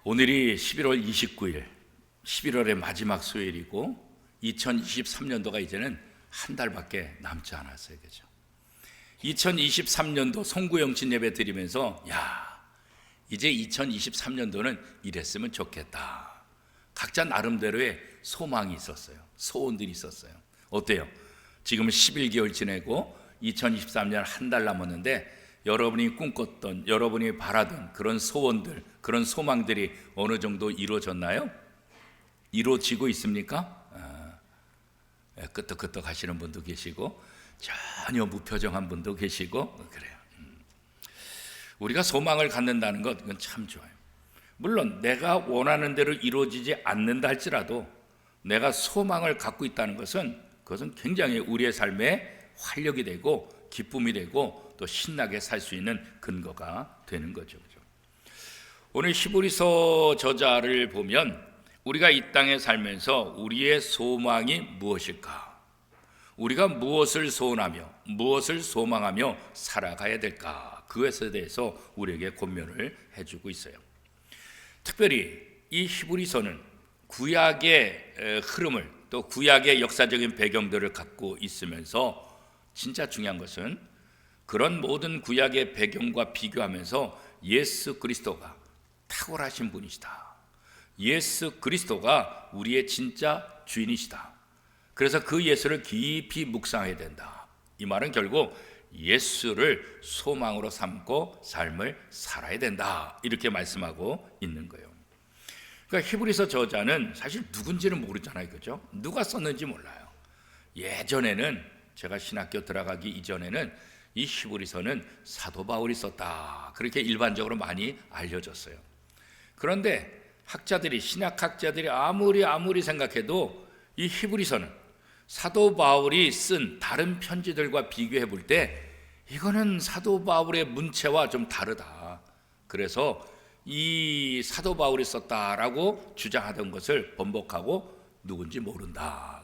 오늘이 11월 29일, 11월의 마지막 수요일이고 2023년도가 이제는 한 달밖에 남지 않았어요. 그죠? 2023년도 송구영신 예배 드리면서 이제 2023년도는 이랬으면 좋겠다. 각자 나름대로의 소망이 있었어요. 소원들이 있었어요. 어때요? 지금 11개월 지내고 2023년 한 달 남았는데 여러분이 꿈꿨던, 여러분이 바라던 그런 소원들, 그런 소망들이 어느 정도 이루어졌나요? 이루어지고 있습니까? 끄떡끄떡 하시는 분도 계시고 전혀 무표정한 분도 계시고 그래요. 우리가 소망을 갖는다는 것, 그건 참 좋아요. 물론 내가 원하는 대로 이루어지지 않는다 할지라도 내가 소망을 갖고 있다는 것은 그것은 굉장히 우리의 삶에 활력이 되고 기쁨이 되고 또 신나게 살 수 있는 근거가 되는 거죠. 오늘 히브리서 저자를 보면 우리가 이 땅에 살면서 우리의 소망이 무엇일까? 우리가 무엇을 소원하며 무엇을 소망하며 살아가야 될까? 그것에 대해서 우리에게 권면을 해주고 있어요. 특별히 이 히브리서는 구약의 흐름을 또 구약의 역사적인 배경들을 갖고 있으면서 진짜 중요한 것은 그런 모든 구약의 배경과 비교하면서 예수 그리스도가 탁월하신 분이시다. 예수 그리스도가 우리의 진짜 주인이시다. 그래서 그 예수를 깊이 묵상해야 된다. 이 말은 결국 예수를 소망으로 삼고 삶을 살아야 된다. 이렇게 말씀하고 있는 거예요. 그러니까 히브리서 저자는 사실 누군지는 모르잖아요. 그죠? 누가 썼는지 몰라요. 예전에는 제가 신학교 들어가기 이전에는 이 히브리서는 사도 바울이 썼다. 그렇게 일반적으로 많이 알려졌어요. 그런데 학자들이, 신학학자들이 아무리 생각해도 이 히브리서는 사도 바울이 쓴 다른 편지들과 비교해 볼 때 이거는 사도 바울의 문체와 좀 다르다. 그래서 이 사도 바울이 썼다라고 주장하던 것을 번복하고 누군지 모른다.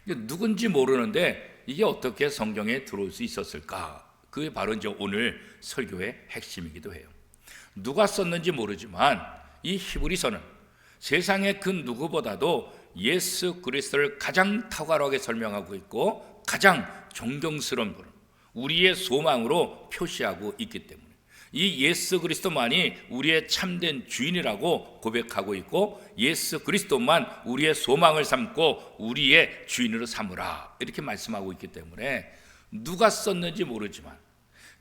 누군지 모르는데 이게 어떻게 성경에 들어올 수 있었을까? 그게 바로 이제 오늘 설교의 핵심이기도 해요. 누가 썼는지 모르지만 이 히브리서는 세상의 그 누구보다도 예수 그리스도를 가장 탁월하게 설명하고 있고 가장 존경스러운 분, 우리의 소망으로 표시하고 있기 때문에 이 예수 그리스도만이 우리의 참된 주인이라고 고백하고 있고 예수 그리스도만 우리의 소망을 삼고 우리의 주인으로 삼으라 이렇게 말씀하고 있기 때문에 누가 썼는지 모르지만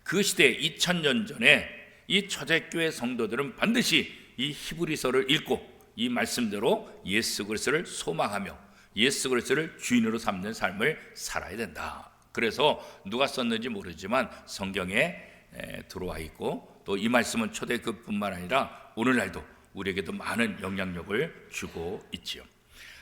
그 시대 2000년 전에 이 초대교회 성도들은 반드시 이 히브리서를 읽고 이 말씀대로 예수 그리스도를 소망하며 예수 그리스도를 주인으로 삼는 삶을 살아야 된다. 그래서 누가 썼는지 모르지만 성경에 들어와 있고 또 이 말씀은 초대교회뿐만 아니라 오늘날도 우리에게도 많은 영향력을 주고 있지요.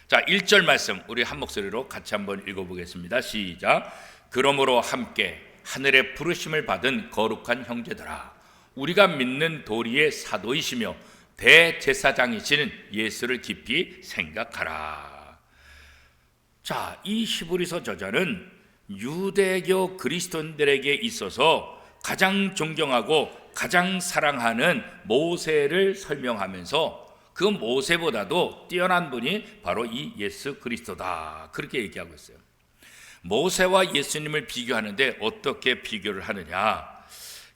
자, 1절 말씀 우리 한 목소리로 같이 한번 읽어보겠습니다. 시작. 그러므로 함께 하늘의 부르심을 받은 거룩한 형제들아, 우리가 믿는 도리의 사도이시며 대제사장이시는 예수를 깊이 생각하라. 자, 이 히브리서 저자는 유대교 그리스도인들에게 있어서 가장 존경하고 가장 사랑하는 모세를 설명하면서 그 모세보다도 뛰어난 분이 바로 이 예수 그리스도다. 그렇게 얘기하고 있어요. 모세와 예수님을 비교하는데 어떻게 비교를 하느냐?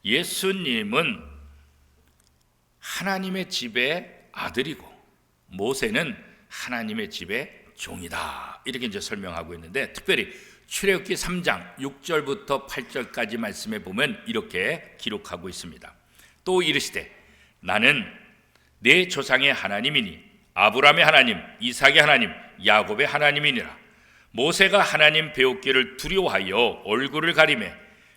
예수님은 하나님의 집의 아들이고 모세는 하나님의 집의 종이다. 이렇게 이제 설명하고 있는데 특별히 출애굽기 3장 6절부터 8절까지 말씀에 보면 이렇게 기록하고 있습니다. 또 이르시되 나는 내 조상의 하나님이니 아브라함의 하나님, 이삭의 하나님, 야곱의 하나님이니라. 모세가 하나님 배우기를 두려워하여 얼굴을 가리매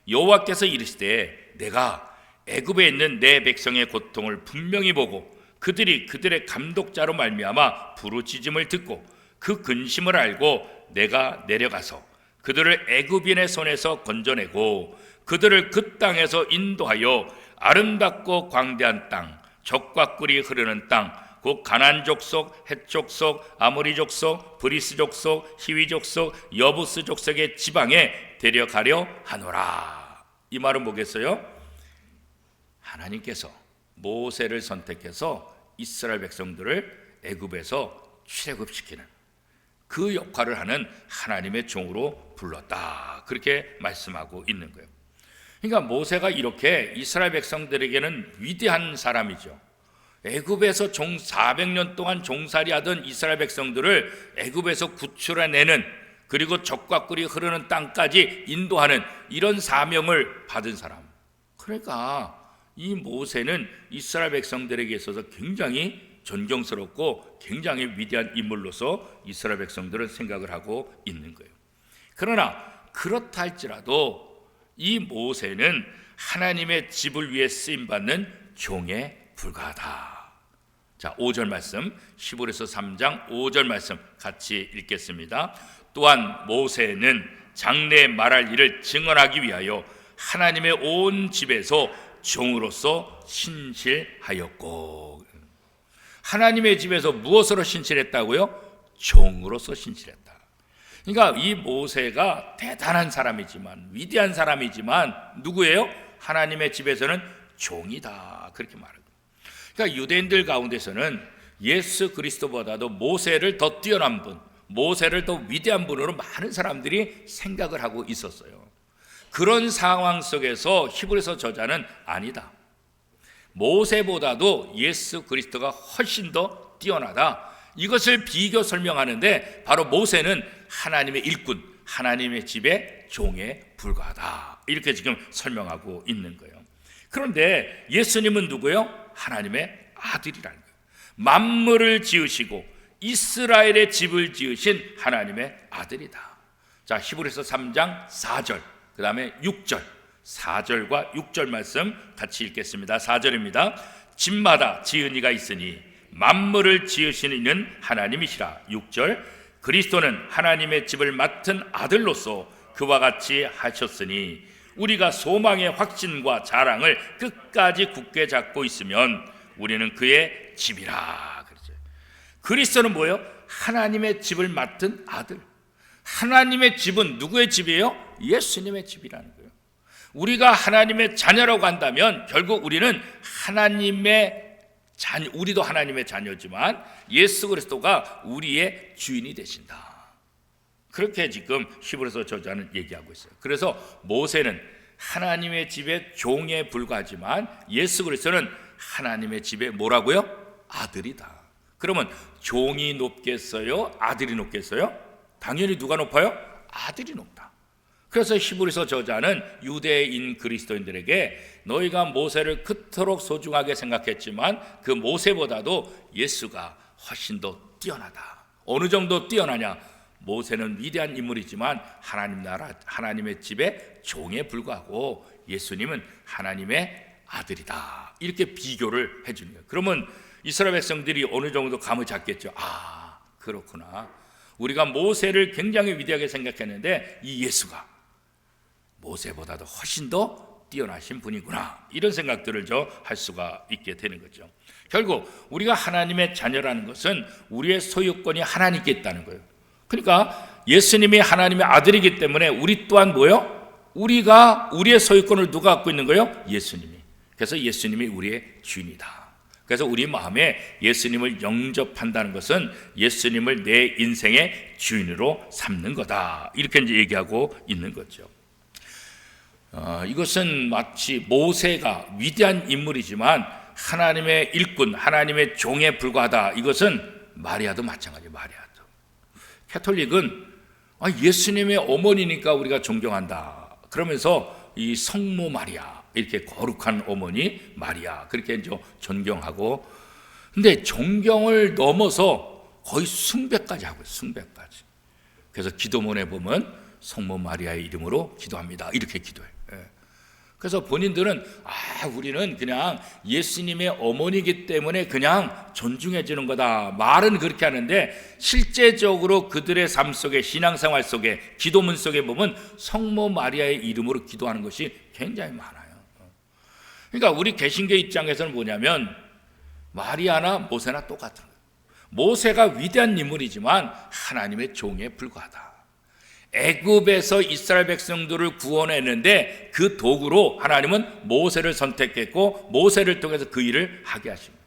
여호와께서 이르시되 내가 애굽에 있는 내 백성의 고통을 분명히 보고 그들이 그들의 감독자로 말미암아 부르짖음을 듣고 그 근심을 알고 내가 내려가서 그들을 애굽인의 손에서 건져내고 그들을 그 땅에서 인도하여 아름답고 광대한 땅, 젖과 꿀이 흐르는 땅, 곧 가나안 족속, 헷 족속, 아모리 족속, 브리스 족속, 히위 족속, 여부스 족속의 지방에 데려가려 하노라. 이 말은 뭐겠어요? 하나님께서 모세를 선택해서 이스라엘 백성들을 애굽에서 출애굽시키는 그 역할을 하는 하나님의 종으로 불렀다. 그렇게 말씀하고 있는 거예요. 그러니까 모세가 이렇게 이스라엘 백성들에게는 위대한 사람이죠. 애굽에서 400년 동안 종살이하던 이스라엘 백성들을 애굽에서 구출해내는, 그리고 적과 꿀이 흐르는 땅까지 인도하는 이런 사명을 받은 사람. 그러니까 이 모세는 이스라엘 백성들에게 있어서 굉장히 존경스럽고 굉장히 위대한 인물로서 이스라엘 백성들은 생각을 하고 있는 거예요. 그러나 그렇다 할지라도 이 모세는 하나님의 집을 위해 쓰임받는 종에 불과하다. 자, 5절 말씀, 히브리서 3장 5절 말씀 같이 읽겠습니다. 또한 모세는 장래에 말할 일을 증언하기 위하여 하나님의 온 집에서 종으로서 신실하였고, 하나님의 집에서 무엇으로 신실했다고요? 종으로서 신실했다. 그러니까 이 모세가 대단한 사람이지만, 위대한 사람이지만 누구예요? 하나님의 집에서는 종이다. 그렇게 말합니다. 그러니까 유대인들 가운데서는 예수 그리스도보다도 모세를 더 뛰어난 분, 모세를 더 위대한 분으로 많은 사람들이 생각을 하고 있었어요. 그런 상황 속에서 히브리서 저자는 아니다, 모세보다도 예수 그리스도가 훨씬 더 뛰어나다, 이것을 비교 설명하는데 바로 모세는 하나님의 일꾼, 하나님의 집의 종에 불과하다, 이렇게 지금 설명하고 있는 거예요. 그런데 예수님은 누구예요? 하나님의 아들이라는 거예요. 만물을 지으시고 이스라엘의 집을 지으신 하나님의 아들이다. 자, 히브리서 3장 4절, 그 다음에 6절, 4절과 6절 말씀 같이 읽겠습니다. 4절입니다. 집마다 지은 이가 있으니 만물을 지으시는 이는 하나님이시라. 6절, 그리스도는 하나님의 집을 맡은 아들로서 그와 같이 하셨으니 우리가 소망의 확신과 자랑을 끝까지 굳게 잡고 있으면 우리는 그의 집이라. 그렇죠. 그리스도는 뭐예요? 하나님의 집을 맡은 아들. 하나님의 집은 누구의 집이에요? 예수님의 집이라는 거예요. 우리가 하나님의 자녀라고 한다면 결국 우리는 하나님의 자녀, 우리도 하나님의 자녀지만 예수 그리스도가 우리의 주인이 되신다. 그렇게 지금 히브리서 저자는 얘기하고 있어요. 그래서 모세는 하나님의 집의 종에 불과하지만 예수 그리스도는 하나님의 집의 뭐라고요? 아들이다. 그러면 종이 높겠어요? 아들이 높겠어요? 당연히 누가 높아요? 아들이 높다. 그래서 히브리서 저자는 유대인 그리스도인들에게 너희가 모세를 그토록 소중하게 생각했지만 그 모세보다도 예수가 훨씬 더 뛰어나다. 어느 정도 뛰어나냐? 모세는 위대한 인물이지만 하나님 나라, 하나님의 집의 종에 불과하고 예수님은 하나님의 아들이다. 이렇게 비교를 해주는 거예요. 그러면 이스라엘 백성들이 어느 정도 감을 잡겠죠. 아, 그렇구나. 우리가 모세를 굉장히 위대하게 생각했는데 이 예수가 모세보다도 훨씬 더 뛰어나신 분이구나, 이런 생각들을 할 수가 있게 되는 거죠. 결국 우리가 하나님의 자녀라는 것은 우리의 소유권이 하나님께 있다는 거예요. 그러니까 예수님이 하나님의 아들이기 때문에 우리 또한 뭐요? 우리의 소유권을 누가 갖고 있는 거예요? 예수님이. 그래서 예수님이 우리의 주인이다. 그래서 우리 마음에 예수님을 영접한다는 것은 예수님을 내 인생의 주인으로 삼는 거다. 이렇게 이제 얘기하고 있는 거죠. 이것은 마치 모세가 위대한 인물이지만 하나님의 일꾼, 하나님의 종에 불과하다. 이것은 마리아도 마찬가지예요. 마리아도. 캐톨릭은 예수님의 어머니니까 우리가 존경한다. 그러면서 이 성모 마리아, 이렇게 거룩한 어머니 마리아, 그렇게 이제 존경하고, 근데 존경을 넘어서 거의 숭배까지 하고 있어요. 숭배까지. 그래서 기도문에 보면 성모 마리아의 이름으로 기도합니다, 이렇게 기도해요. 그래서 본인들은 우리는 그냥 예수님의 어머니이기 때문에 그냥 존중해 주는 거다. 말은 그렇게 하는데 실제적으로 그들의 삶 속에, 신앙생활 속에, 기도문 속에 보면 성모 마리아의 이름으로 기도하는 것이 굉장히 많아요. 그러니까 우리 개신교 입장에서는 뭐냐면 마리아나 모세나 똑같은 거예요. 모세가 위대한 인물이지만 하나님의 종에 불과하다. 애굽에서 이스라엘 백성들을 구원했는데 그 도구로 하나님은 모세를 선택했고 모세를 통해서 그 일을 하게 하십니다.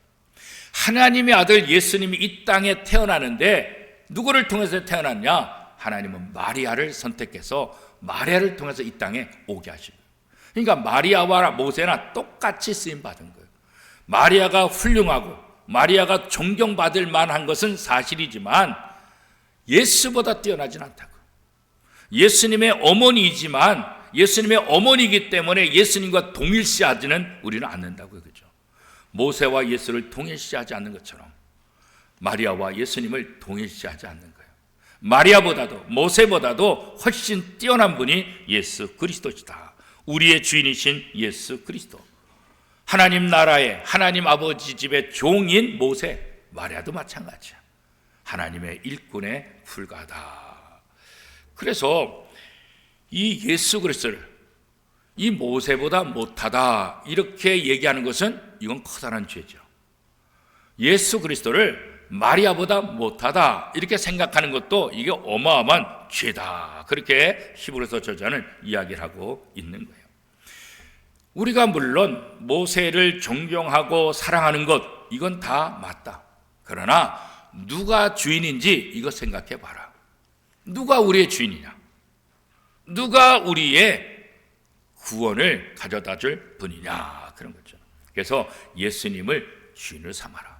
하나님의 아들 예수님이 이 땅에 태어나는데 누구를 통해서 태어났냐? 하나님은 마리아를 선택해서 마리아를 통해서 이 땅에 오게 하십니다. 그러니까 마리아와 모세나 똑같이 쓰임받은 거예요. 마리아가 훌륭하고 마리아가 존경받을 만한 것은 사실이지만 예수보다 뛰어나진 않다고. 예수님의 어머니이지만 예수님의 어머니이기 때문에 예수님과 동일시하지는 우리는 않는다고요. 그렇죠? 모세와 예수를 동일시하지 않는 것처럼 마리아와 예수님을 동일시하지 않는 거예요. 마리아보다도 모세보다도 훨씬 뛰어난 분이 예수 그리스도시다. 우리의 주인이신 예수 그리스도. 하나님 나라의 하나님 아버지 집의 종인 모세, 마리아도 마찬가지야. 하나님의 일꾼에 불과하다. 그래서 이 예수 그리스도를 이 모세보다 못하다 이렇게 얘기하는 것은 이건 커다란 죄죠. 예수 그리스도를 마리아보다 못하다 이렇게 생각하는 것도 이게 어마어마한 죄다. 그렇게 히브리서 저자는 이야기를 하고 있는 거예요. 우리가 물론 모세를 존경하고 사랑하는 것 이건 다 맞다. 그러나 누가 주인인지 이거 생각해 봐라. 누가 우리의 주인이냐? 누가 우리의 구원을 가져다 줄 분이냐? 그런 거죠. 그래서 예수님을 주인을 삼아라.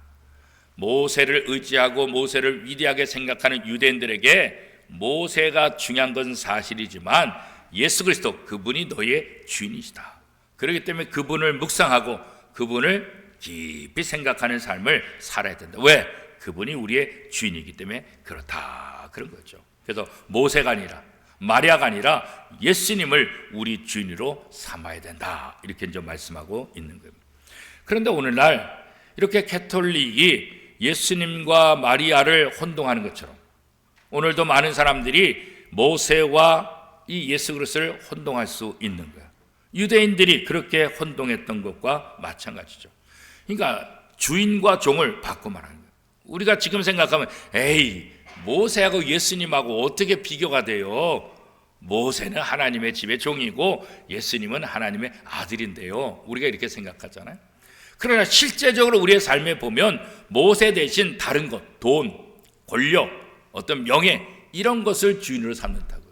모세를 의지하고 모세를 위대하게 생각하는 유대인들에게 모세가 중요한 것은 사실이지만 예수 그리스도 그분이 너의 주인이시다. 그렇기 때문에 그분을 묵상하고 그분을 깊이 생각하는 삶을 살아야 된다. 왜? 그분이 우리의 주인이기 때문에 그렇다. 그런 거죠. 그래서 모세가 아니라 마리아가 아니라 예수님을 우리 주인으로 삼아야 된다. 이렇게 이제 말씀하고 있는 거예요. 그런데 오늘날 이렇게 가톨릭이 예수님과 마리아를 혼동하는 것처럼 오늘도 많은 사람들이 모세와 이 예수 그리스도를 혼동할 수 있는 거예요. 유대인들이 그렇게 혼동했던 것과 마찬가지죠. 그러니까 주인과 종을 바꿔 말하는 거예요. 우리가 지금 생각하면 에이 모세하고 예수님하고 어떻게 비교가 돼요? 모세는 하나님의 집의 종이고 예수님은 하나님의 아들인데요. 우리가 이렇게 생각하잖아요. 그러나 실제적으로 우리의 삶에 보면 모세 대신 다른 것, 돈, 권력, 어떤 명예 이런 것을 주인으로 삼는다고요.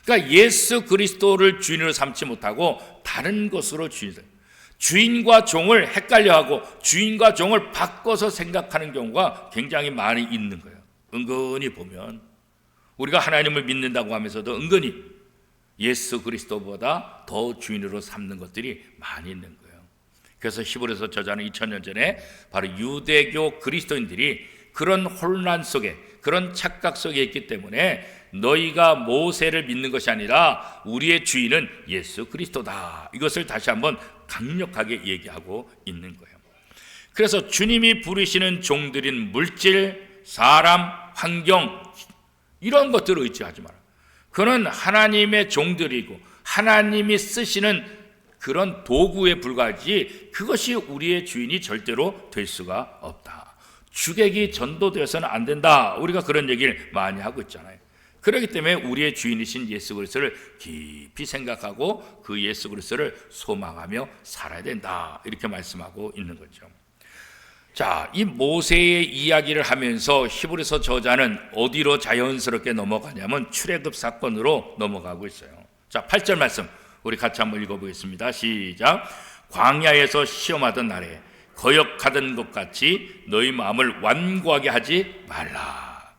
그러니까 예수 그리스도를 주인으로 삼지 못하고 다른 것으로 주인과 종을 헷갈려하고 주인과 종을 바꿔서 생각하는 경우가 굉장히 많이 있는 거예요. 은근히 보면 우리가 하나님을 믿는다고 하면서도 은근히 예수 그리스도보다 더 주인으로 삼는 것들이 많이 있는 거예요. 그래서 히브리서 저자는 2000년 전에 바로 유대교 그리스도인들이 그런 혼란 속에 그런 착각 속에 있기 때문에 너희가 모세를 믿는 것이 아니라 우리의 주인은 예수 그리스도다. 이것을 다시 한번 강력하게 얘기하고 있는 거예요. 그래서 주님이 부르시는 종들인 물질, 사람, 환경 이런 것들을 의지하지 마라. 그는 하나님의 종들이고 하나님이 쓰시는 그런 도구에 불과하지 그것이 우리의 주인이 절대로 될 수가 없다. 주객이 전도되어서는 안 된다. 우리가 그런 얘기를 많이 하고 있잖아요. 그렇기 때문에 우리의 주인이신 예수 그리스도를 깊이 생각하고 그 예수 그리스도를 소망하며 살아야 된다. 이렇게 말씀하고 있는 거죠. 자, 이 모세의 이야기를 하면서 히브리서 저자는 어디로 자연스럽게 넘어가냐면 출애굽 사건으로 넘어가고 있어요. 자, 8절 말씀 우리 같이 한번 읽어보겠습니다. 시작. 광야에서 시험하던 날에 거역하던 것 같이 너희 마음을 완고하게 하지 말라.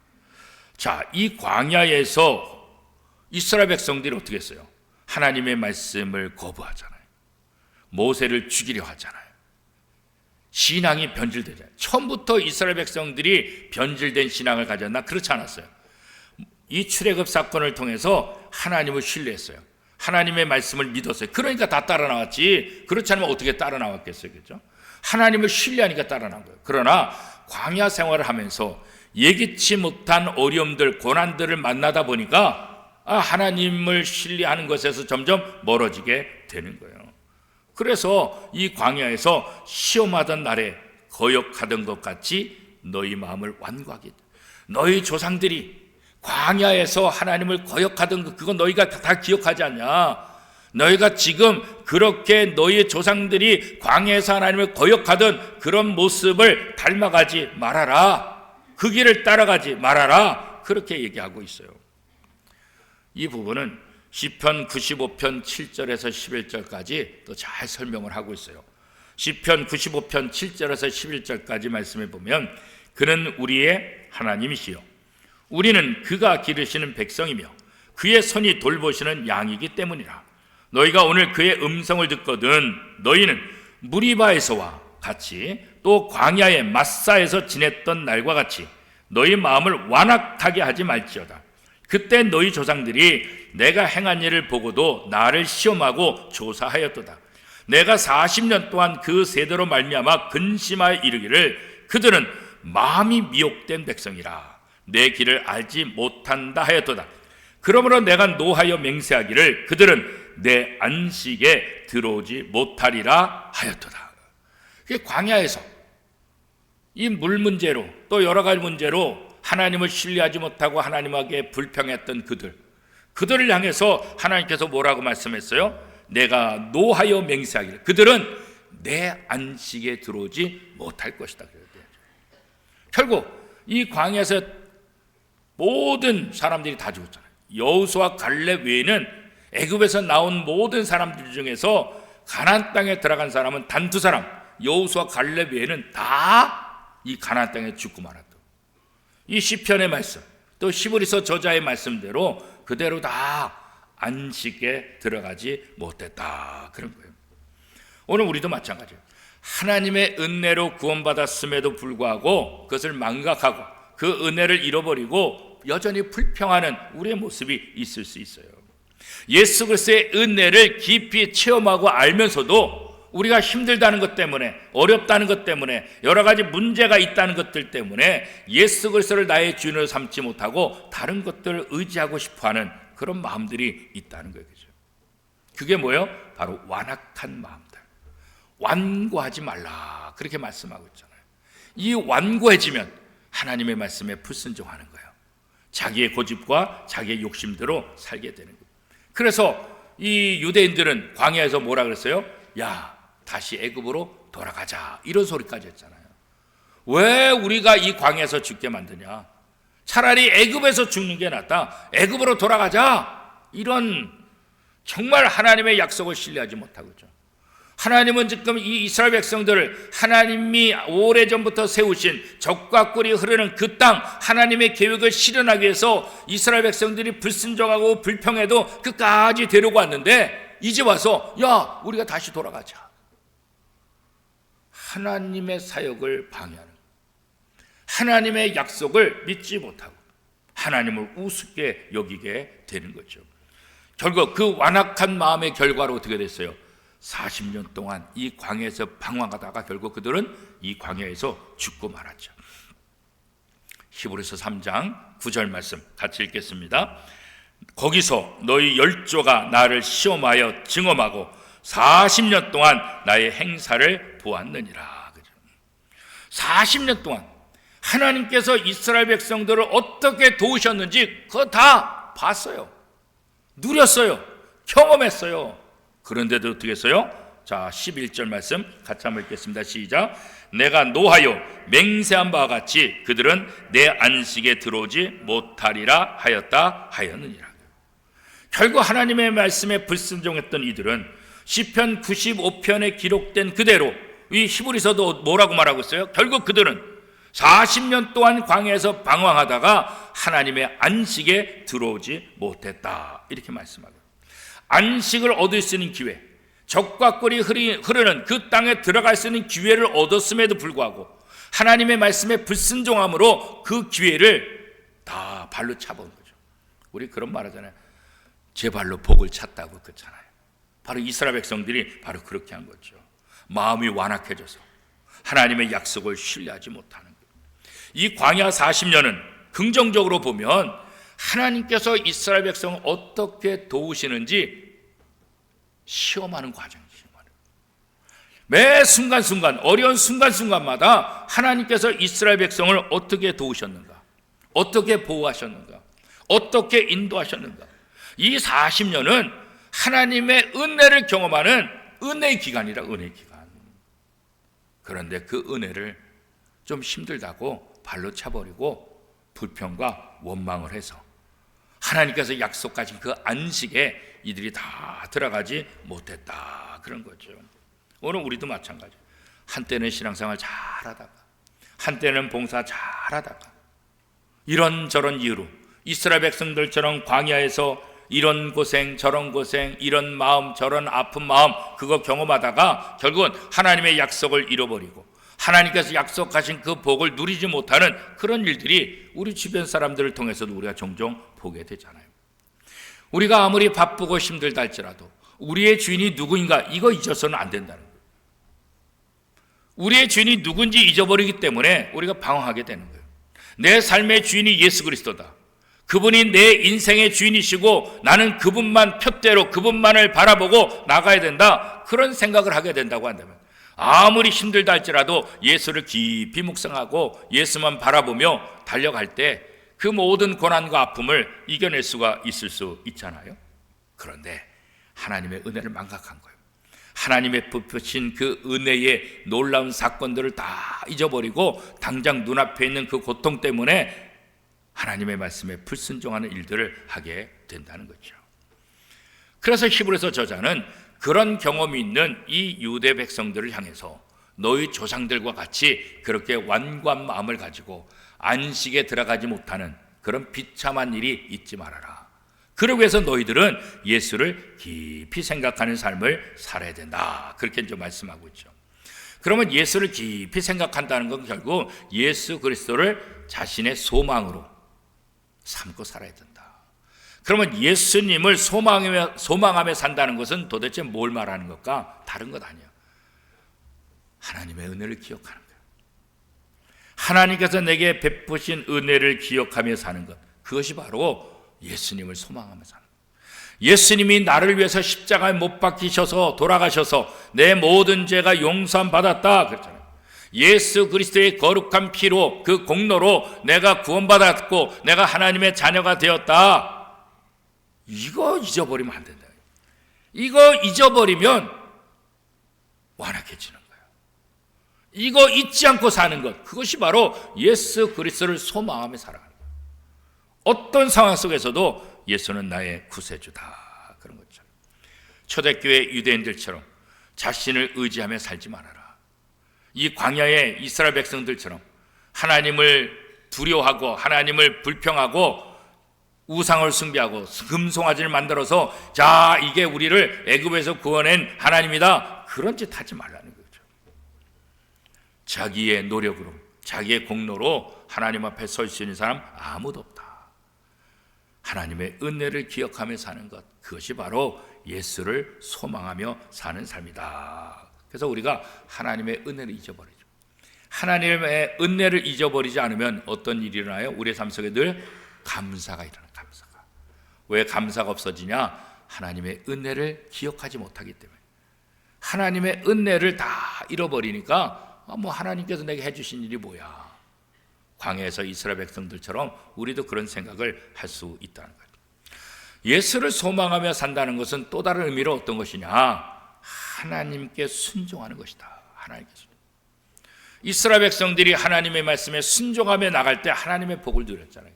자, 이 광야에서 이스라엘 백성들이 어떻게 했어요? 하나님의 말씀을 거부하잖아요. 모세를 죽이려 하잖아요. 신앙이 변질되잖아요. 처음부터 이스라엘 백성들이 변질된 신앙을 가졌나? 그렇지 않았어요. 이 출애굽 사건을 통해서 하나님을 신뢰했어요. 하나님의 말씀을 믿었어요. 그러니까 다 따라 나왔지. 그렇지 않으면 어떻게 따라 나왔겠어요? 그렇죠? 하나님을 신뢰하니까 따라 나온 거예요. 그러나 광야 생활을 하면서 예기치 못한 어려움들, 고난들을 만나다 보니까 하나님을 신뢰하는 것에서 점점 멀어지게 되는 거예요. 그래서 이 광야에서 시험하던 날에 거역하던 것 같이 너희 마음을 완고하게, 너희 조상들이 광야에서 하나님을 거역하던 그거 너희가 다 기억하지 않냐? 너희가 지금 그렇게 너희의 조상들이 광야에서 하나님을 거역하던 그런 모습을 닮아가지 말아라. 그 길을 따라가지 말아라. 그렇게 얘기하고 있어요. 이 부분은 시편 95편 7절에서 11절까지 또 잘 설명을 하고 있어요. 시편 95편 7절에서 11절까지 말씀해 보면 그는 우리의 하나님이시요 우리는 그가 기르시는 백성이며 그의 손이 돌보시는 양이기 때문이라. 너희가 오늘 그의 음성을 듣거든 너희는 무리바에서와 같이 또 광야의 마사에서 지냈던 날과 같이 너희 마음을 완악하게 하지 말지어다. 그때 너희 조상들이 내가 행한 일을 보고도 나를 시험하고 조사하였도다. 내가 40년 동안 그 세대로 말미암아 근심하여 이르기를 그들은 마음이 미혹된 백성이라 내 길을 알지 못한다 하였도다. 그러므로 내가 노하여 맹세하기를 그들은 내 안식에 들어오지 못하리라 하였도다. 그게 광야에서 이 물 문제로 또 여러 가지 문제로 하나님을 신뢰하지 못하고 하나님에게 불평했던 그들을 향해서 하나님께서 뭐라고 말씀했어요? 내가 노하여 맹세하기를 그들은 내 안식에 들어오지 못할 것이다. 결국 이 광야에서 모든 사람들이 다 죽었잖아요. 여호수아 갈렙 외에는 애굽에서 나온 모든 사람들 중에서 가나안 땅에 들어간 사람은 단 2사람, 여호수아 갈렙 외에는 다 이 가나안 땅에 죽고 말았다. 이 시편의 말씀, 또 히브리서 저자의 말씀대로 그대로 다 안식에 들어가지 못했다. 그런 거예요. 오늘 우리도 마찬가지예요. 하나님의 은혜로 구원받았음에도 불구하고 그것을 망각하고 그 은혜를 잃어버리고 여전히 불평하는 우리의 모습이 있을 수 있어요. 예수 그리스도의 은혜를 깊이 체험하고 알면서도 우리가 힘들다는 것 때문에 어렵다는 것 때문에 여러 가지 문제가 있다는 것들 때문에 예수 그리스도를 나의 주인으로 삼지 못하고 다른 것들을 의지하고 싶어하는 그런 마음들이 있다는 거예요. 그게 뭐예요? 바로 완악한 마음들. 완고하지 말라 그렇게 말씀하고 있잖아요. 이 완고해지면 하나님의 말씀에 불순종하는 거예요. 자기의 고집과 자기의 욕심대로 살게 되는 거예요. 그래서 이 유대인들은 광야에서 뭐라 그랬어요? 야, 다시 애굽으로 돌아가자 이런 소리까지 했잖아요. 왜 우리가 이 광야에서 죽게 만드냐? 차라리 애굽에서 죽는 게 낫다. 애굽으로 돌아가자. 이런 정말 하나님의 약속을 신뢰하지 못하고 있죠. 하나님은 지금 이 이스라엘 백성들을 하나님이 오래전부터 세우신 적과 꿀이 흐르는 그 땅 하나님의 계획을 실현하기 위해서 이스라엘 백성들이 불순종하고 불평해도 끝까지 데리고 왔는데 이제 와서 야 우리가 다시 돌아가자. 하나님의 사역을 방해하는 하나님의 약속을 믿지 못하고 하나님을 우습게 여기게 되는 거죠. 결국 그 완악한 마음의 결과로 어떻게 됐어요? 40년 동안 이 광야에서 방황하다가 결국 그들은 이 광야에서 죽고 말았죠. 히브리서 3장 9절 말씀 같이 읽겠습니다. 거기서 너희 열조가 나를 시험하여 증험하고 40년 동안 나의 행사를 보았느니라. 40년 동안 하나님께서 이스라엘 백성들을 어떻게 도우셨는지 그거 다 봤어요. 누렸어요. 경험했어요. 그런데도 어떻게 했어요? 자, 11절 말씀 같이 한번 읽겠습니다. 시작. 내가 노하여 맹세한 바와 같이 그들은 내 안식에 들어오지 못하리라 하였느니라. 결국 하나님의 말씀에 불순종했던 이들은 시편 95편에 기록된 그대로 이 히브리서도 뭐라고 말하고 있어요? 결국 그들은 40년 동안 광야에서 방황하다가 하나님의 안식에 들어오지 못했다. 이렇게 말씀하고 안식을 얻을 수 있는 기회, 적과 꿀이 흐르는 그 땅에 들어갈 수 있는 기회를 얻었음에도 불구하고 하나님의 말씀에 불순종함으로 그 기회를 다 발로 차본 거죠. 우리 그런 말 하잖아요. 제 발로 복을 찼다고 그랬잖아요. 바로 이스라엘 백성들이 바로 그렇게 한 거죠. 마음이 완악해져서 하나님의 약속을 신뢰하지 못하는 거예요. 이 광야 40년은 긍정적으로 보면 하나님께서 이스라엘 백성을 어떻게 도우시는지 시험하는 과정이죠. 매 순간순간 어려운 순간순간마다 하나님께서 이스라엘 백성을 어떻게 도우셨는가, 어떻게 보호하셨는가, 어떻게 인도하셨는가. 이 40년은 하나님의 은혜를 경험하는 은혜의 기간이라, 은혜의 기간. 그런데 그 은혜를 좀 힘들다고 발로 차버리고 불평과 원망을 해서 하나님께서 약속하신 그 안식에 이들이 다 들어가지 못했다, 그런 거죠. 오늘 우리도 마찬가지. 한때는 신앙생활 잘하다가, 한때는 봉사 잘하다가, 이런저런 이유로 이스라엘 백성들처럼 광야에서 이런 고생 저런 고생, 이런 마음 저런 아픈 마음, 그거 경험하다가 결국은 하나님의 약속을 잃어버리고 하나님께서 약속하신 그 복을 누리지 못하는 그런 일들이 우리 주변 사람들을 통해서도 우리가 종종 보게 되잖아요. 우리가 아무리 바쁘고 힘들다 할지라도 우리의 주인이 누구인가, 이거 잊어서는 안 된다는 거예요. 우리의 주인이 누군지 잊어버리기 때문에 우리가 방황하게 되는 거예요. 내 삶의 주인이 예수 그리스도다, 그분이 내 인생의 주인이시고 나는 그분만 푯대로 그분만을 바라보고 나가야 된다, 그런 생각을 하게 된다고 한다면 아무리 힘들다 할지라도 예수를 깊이 묵상하고 예수만 바라보며 달려갈 때 그 모든 고난과 아픔을 이겨낼 수가 있을 수 있잖아요. 그런데 하나님의 은혜를 망각한 거예요. 하나님의 베푸신 그 은혜의 놀라운 사건들을 다 잊어버리고 당장 눈앞에 있는 그 고통 때문에 하나님의 말씀에 불순종하는 일들을 하게 된다는 거죠. 그래서 히브리서 저자는 그런 경험이 있는 이 유대 백성들을 향해서 너희 조상들과 같이 그렇게 완고한 마음을 가지고 안식에 들어가지 못하는 그런 비참한 일이 있지 말아라. 그러기 위해서 너희들은 예수를 깊이 생각하는 삶을 살아야 된다, 그렇게 이제 말씀하고 있죠. 그러면 예수를 깊이 생각한다는 건 결국 예수 그리스도를 자신의 소망으로 삼고 살아야 된다. 그러면 예수님을 소망하며 산다는 것은 도대체 뭘 말하는 것과 다른 것 아니야. 하나님의 은혜를 기억하는 거야. 하나님께서 내게 베푸신 은혜를 기억하며 사는 것, 그것이 바로 예수님을 소망하며 사는 것. 예수님이 나를 위해서 십자가에 못 박히셔서 돌아가셔서 내 모든 죄가 용서함 받았다 그랬잖아요. 예수 그리스도의 거룩한 피로, 그 공로로 내가 구원받았고 내가 하나님의 자녀가 되었다. 이거 잊어버리면 안 된다. 이거 잊어버리면 완악해지는 거예요. 이거 잊지 않고 사는 것, 그것이 바로 예수 그리스도를 소망하며 살아가는 거예요. 어떤 상황 속에서도 예수는 나의 구세주다, 그런 거죠. 초대교회 유대인들처럼 자신을 의지하며 살지 말아라. 이 광야의 이스라엘 백성들처럼 하나님을 두려워하고 하나님을 불평하고 우상을 숭배하고 금송아지를 만들어서 자, 이게 우리를 애굽에서 구원한 하나님이다, 그런 짓 하지 말라는 거죠. 자기의 노력으로, 자기의 공로로 하나님 앞에 설 수 있는 사람 아무도 없다. 하나님의 은혜를 기억하며 사는 것, 그것이 바로 예수를 소망하며 사는 삶이다. 그래서 우리가 하나님의 은혜를 잊어버리죠. 하나님의 은혜를 잊어버리지 않으면 어떤 일이 일어나요? 우리의 삶 속에 늘 감사가 일어나요. 감사가. 왜 감사가 없어지냐? 하나님의 은혜를 기억하지 못하기 때문에. 하나님의 은혜를 다 잃어버리니까 뭐 하나님께서 내게 해주신 일이 뭐야? 광야에서 이스라엘 백성들처럼 우리도 그런 생각을 할 수 있다는 거예요. 예수를 소망하며 산다는 것은 또 다른 의미로 어떤 것이냐? 하나님께 순종하는 것이다. 하나님께 순종. 이스라엘 백성들이 하나님의 말씀에 순종하며 나갈 때 하나님의 복을 누렸잖아요.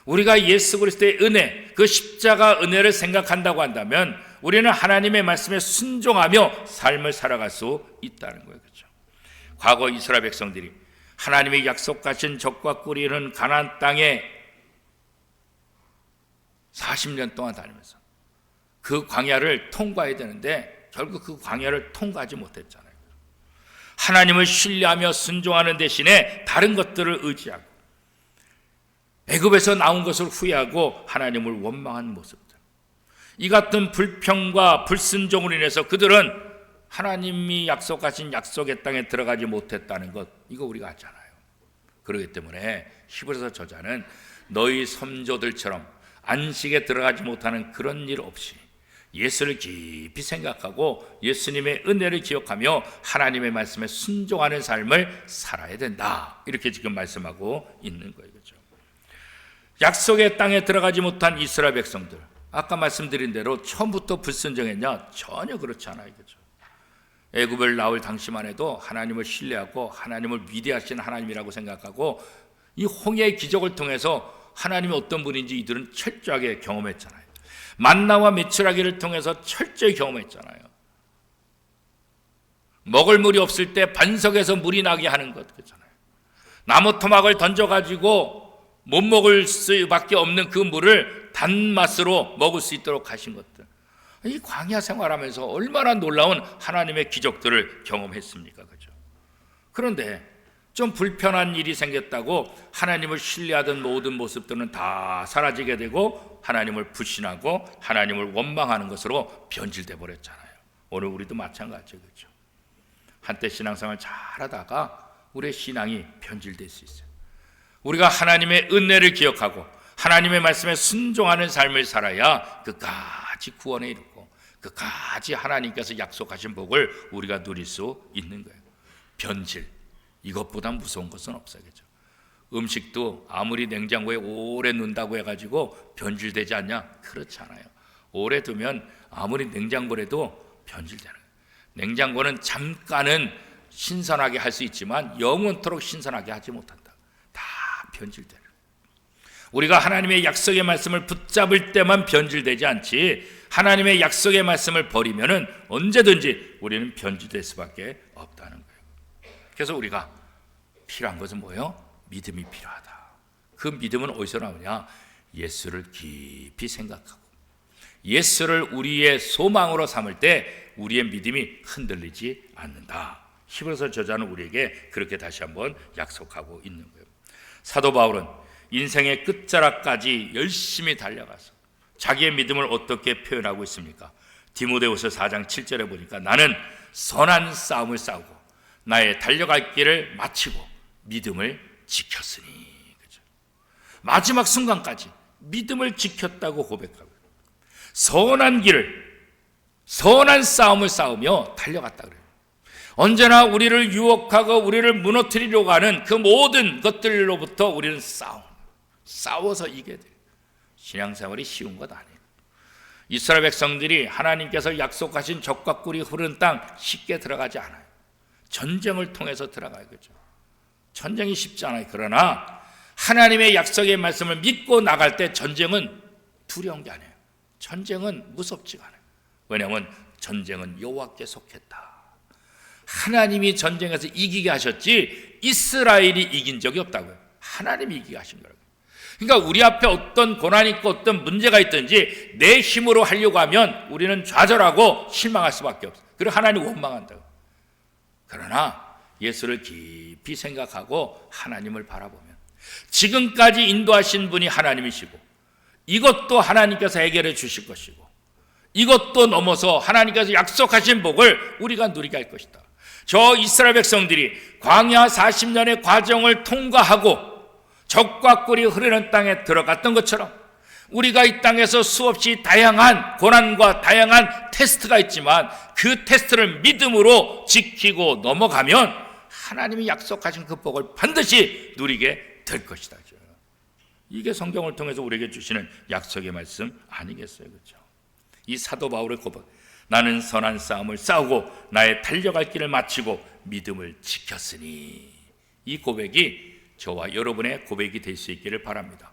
우리가 예수 그리스도의 은혜, 그 십자가 은혜를 생각한다고 한다면 우리는 하나님의 말씀에 순종하며 삶을 살아갈 수 있다는 거예요. 그렇죠? 과거 이스라엘 백성들이 하나님의 약속하신 적과 꿀이 흐르는 가나안 땅에 40년 동안 다니면서 그 광야를 통과해야 되는데 결국 그 광야를 통과하지 못했잖아요. 하나님을 신뢰하며 순종하는 대신에 다른 것들을 의지하고 애굽에서 나온 것을 후회하고 하나님을 원망한 모습들, 이 같은 불평과 불순종으로 인해서 그들은 하나님이 약속하신 약속의 땅에 들어가지 못했다는 것, 이거 우리가 알잖아요. 그렇기 때문에 히브리서 저자는 너희 선조들처럼 안식에 들어가지 못하는 그런 일 없이 예수를 깊이 생각하고 예수님의 은혜를 기억하며 하나님의 말씀에 순종하는 삶을 살아야 된다, 이렇게 지금 말씀하고 있는 거예요. 그렇죠? 약속의 땅에 들어가지 못한 이스라엘 백성들, 아까 말씀드린 대로 처음부터 불순종했냐? 전혀 그렇지 않아요. 그죠? 애굽을 나올 당시만 해도 하나님을 신뢰하고 하나님을 위대하신 하나님이라고 생각하고 이 홍해의 기적을 통해서 하나님이 어떤 분인지 이들은 철저하게 경험했잖아요. 만나와 메추라기를 통해서 철저히 경험했잖아요. 먹을 물이 없을 때 반석에서 물이 나게 하는 것 그렇잖아요. 나무 토막을 던져가지고 못 먹을 수밖에 없는 그 물을 단맛으로 먹을 수 있도록 하신 것들, 이 광야 생활하면서 얼마나 놀라운 하나님의 기적들을 경험했습니까? 그죠? 그런데 좀 불편한 일이 생겼다고 하나님을 신뢰하던 모든 모습들은 다 사라지게 되고 하나님을 불신하고 하나님을 원망하는 것으로 변질돼 버렸잖아요. 오늘 우리도 마찬가지죠. 그렇죠? 한때 신앙생활 잘하다가 우리의 신앙이 변질될 수 있어요. 우리가 하나님의 은혜를 기억하고 하나님의 말씀에 순종하는 삶을 살아야 끝까지 구원에 이르고 끝까지 하나님께서 약속하신 복을 우리가 누릴 수 있는 거예요. 변질, 이것보다 무서운 것은 없어요. 그렇죠? 음식도 아무리 냉장고에 오래 넣는다고 해가지고 변질되지 않냐? 그렇지 않아요. 오래 두면 아무리 냉장고라도 변질되는 거예요. 냉장고는 잠깐은 신선하게 할 수 있지만 영원토록 신선하게 하지 못한다. 다 변질되는 거예요. 우리가 하나님의 약속의 말씀을 붙잡을 때만 변질되지 않지, 하나님의 약속의 말씀을 버리면은 언제든지 우리는 변질될 수밖에 없다는 거예요. 그래서 우리가 필요한 것은 뭐예요? 믿음이 필요하다. 그 믿음은 어디서 나오냐? 예수를 깊이 생각하고 예수를 우리의 소망으로 삼을 때 우리의 믿음이 흔들리지 않는다. 히브리서 저자는 우리에게 그렇게 다시 한번 약속하고 있는 거예요. 사도 바울은 인생의 끝자락까지 열심히 달려가서 자기의 믿음을 어떻게 표현하고 있습니까? 디모데후서 4장 7절에 보니까 나는 선한 싸움을 싸우고 나의 달려갈 길을 마치고 믿음을 지켰으니. 그죠? 마지막 순간까지 믿음을 지켰다고 고백하고 선한 길을, 선한 싸움을 싸우며 달려갔다 그래요. 언제나 우리를 유혹하고 우리를 무너뜨리려고 하는 그 모든 것들로부터 우리는 싸워서 이겨야 돼요. 신앙생활이 쉬운 것 아니에요. 이스라엘 백성들이 하나님께서 약속하신 적과 꿀이 흐르는 땅 쉽게 들어가지 않아요. 전쟁을 통해서 들어가요. 그죠? 전쟁이 쉽지 않아요. 그러나 하나님의 약속의 말씀을 믿고 나갈 때 전쟁은 두려운 게 아니에요. 전쟁은 무섭지가 않아요. 왜냐하면 전쟁은 여호와께 속했다. 하나님이 전쟁에서 이기게 하셨지 이스라엘이 이긴 적이 없다고요. 하나님이 이기게 하신 거라고요. 그러니까 우리 앞에 어떤 고난이 있고 어떤 문제가 있든지 내 힘으로 하려고 하면 우리는 좌절하고 실망할 수밖에 없어요. 그리고 하나님 원망한다고. 그러나 예수를 깊이 생각하고 하나님을 바라보면 지금까지 인도하신 분이 하나님이시고 이것도 하나님께서 해결해 주실 것이고 이것도 넘어서 하나님께서 약속하신 복을 우리가 누리게 할 것이다. 저 이스라엘 백성들이 광야 40년의 과정을 통과하고 적과 꿀이 흐르는 땅에 들어갔던 것처럼 우리가 이 땅에서 수없이 다양한 고난과 다양한 테스트가 있지만 그 테스트를 믿음으로 지키고 넘어가면 하나님이 약속하신 그 복을 반드시 누리게 될 것이다. 이게 성경을 통해서 우리에게 주시는 약속의 말씀 아니겠어요? 그렇죠? 이 사도 바울의 고백, 나는 선한 싸움을 싸우고 나의 달려갈 길을 마치고 믿음을 지켰으니, 이 고백이 저와 여러분의 고백이 될 수 있기를 바랍니다.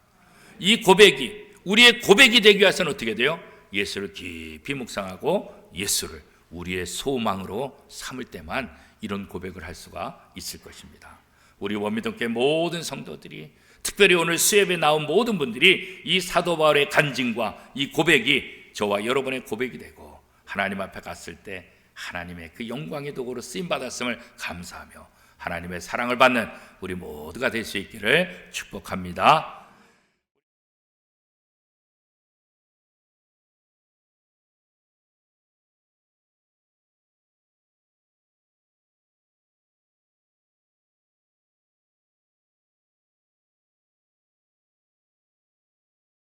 이 고백이 우리의 고백이 되기 위해서는 어떻게 돼요? 예수를 깊이 묵상하고 예수를 우리의 소망으로 삼을 때만 이런 고백을 할 수가 있을 것입니다. 우리 원미동교회 모든 성도들이, 특별히 오늘 수협에 나온 모든 분들이 이 사도 바울의 간증과 이 고백이 저와 여러분의 고백이 되고 하나님 앞에 갔을 때 하나님의 그 영광의 도구로 쓰임받았음을 감사하며 하나님의 사랑을 받는 우리 모두가 될 수 있기를 축복합니다.